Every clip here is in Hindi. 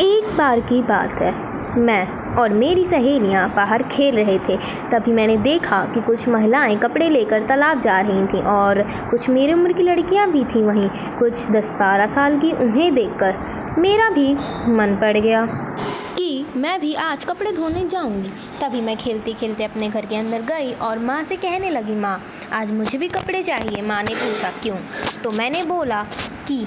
एक बार की बात है, मैं और मेरी सहेलियां बाहर खेल रहे थे। तभी मैंने देखा कि कुछ महिलाएं कपड़े लेकर तालाब जा रही थीं और कुछ मेरी उम्र की लड़कियां भी थीं वहीं, कुछ 10-12 साल की। उन्हें देखकर मेरा भी मन पड़ गया कि मैं भी आज कपड़े धोने जाऊंगी। तभी मैं खेलते खेलते अपने घर के अंदर गई और माँ से कहने लगी, माँ आज मुझे भी कपड़े चाहिए। माँ ने पूछा क्यों? तो मैंने बोला कि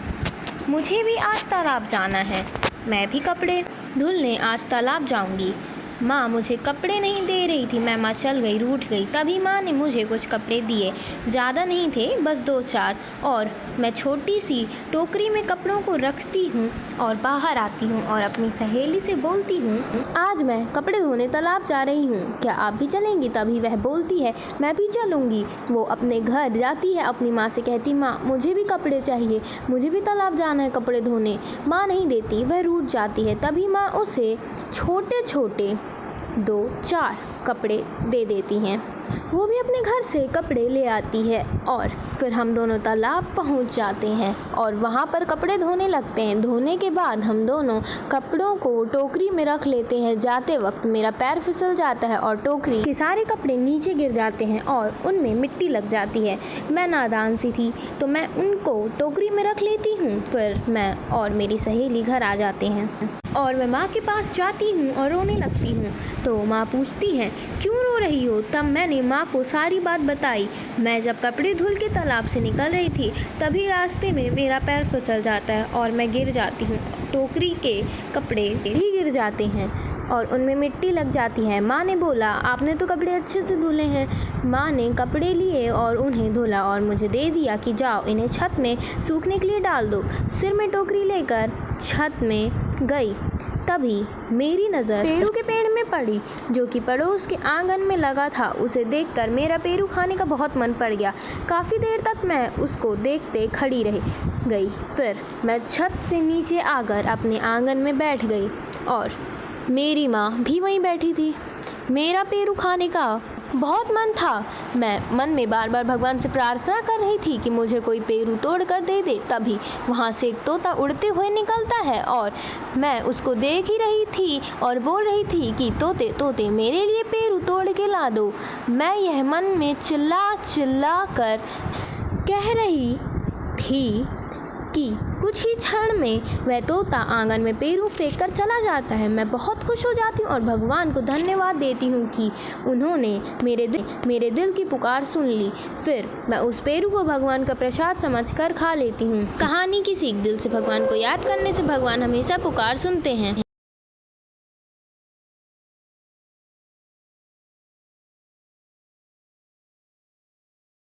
मुझे भी आज तालाब जाना है, मैं भी कपड़े धुलने आज तालाब जाऊंगी। माँ मुझे कपड़े नहीं दे रही थी, मैं चल गई, रूठ गई। तभी माँ ने मुझे कुछ कपड़े दिए, ज़्यादा नहीं थे, बस 2-4। और मैं छोटी सी टोकरी में कपड़ों को रखती हूँ और बाहर आती हूँ और अपनी सहेली से बोलती हूँ, आज मैं कपड़े धोने तालाब जा रही हूँ, क्या आप भी चलेंगी? तभी वह बोलती है, मैं भी चलूँगी। वो अपने घर जाती है, अपनी माँ से कहती, माँ मुझे भी कपड़े चाहिए, मुझे भी तालाब जाना है कपड़े धोने। माँ नहीं देती, वह रूठ जाती है। तभी माँ उसे छोटे छोटे 2-4 कपड़े दे देती हैं। वो भी अपने घर से कपड़े ले आती है और फिर हम दोनों तालाब पहुंच जाते हैं और वहां पर कपड़े धोने लगते हैं। धोने के बाद हम दोनों कपड़ों को टोकरी में रख लेते हैं। जाते वक्त मेरा पैर फिसल जाता है और टोकरी के सारे कपड़े नीचे गिर जाते हैं और उनमें मिट्टी लग जाती है। मैं नादान सी थी तो मैं उनको टोकरी में रख लेती हूँ। फिर मैं और मेरी सहेली घर आ जाते हैं और मैं माँ के पास जाती हूँ और रोने लगती हूँ। तो माँ पूछती है, क्यों रो रही हो? तब मैंने माँ को सारी बात बताई। मैं जब कपड़े धुल के तालाब से निकल रही थी तभी रास्ते में मेरा पैर फिसल जाता है और मैं गिर जाती हूँ। टोकरी के कपड़े भी गिर जाते हैं और उनमें मिट्टी लग जाती है। माँ ने बोला, आपने तो कपड़े अच्छे से धुले हैं। माँ ने कपड़े लिए और उन्हें धुला और मुझे दे दिया कि जाओ इन्हें छत में सूखने के लिए डाल दो। सिर में टोकरी लेकर छत में गई, तभी मेरी नज़र पेरू के पेड़ में पड़ी जो कि पड़ोस के आंगन में लगा था। उसे देखकर मेरा पेरू खाने का बहुत मन पड़ गया। काफ़ी देर तक मैं उसको देखते खड़ी रह गई। फिर मैं छत से नीचे आकर अपने आंगन में बैठ गई और मेरी माँ भी वहीं बैठी थी। मेरा पेरू खाने का बहुत मन था। मैं मन में बार बार भगवान से प्रार्थना कर रही थी कि मुझे कोई पेरू तोड़ कर दे दे। तभी वहाँ से एक तोता उड़ते हुए निकलता है और मैं उसको देख ही रही थी और बोल रही थी कि तोते तोते मेरे लिए पेरू तोड़ के ला दो। मैं यह मन में चिल्ला चिल्ला कर कह रही थी कि कुछ ही क्षण में वह तोता आंगन में पेरू फेंक कर चला जाता है। मैं बहुत खुश हो जाती हूँ और भगवान को धन्यवाद देती हूँ कि उन्होंने मेरे दिल की पुकार सुन ली। फिर मैं उस पेरू को भगवान का प्रसाद समझकर खा लेती हूँ। कहानी की सीख, दिल से भगवान को याद करने से भगवान हमेशा पुकार सुनते हैं।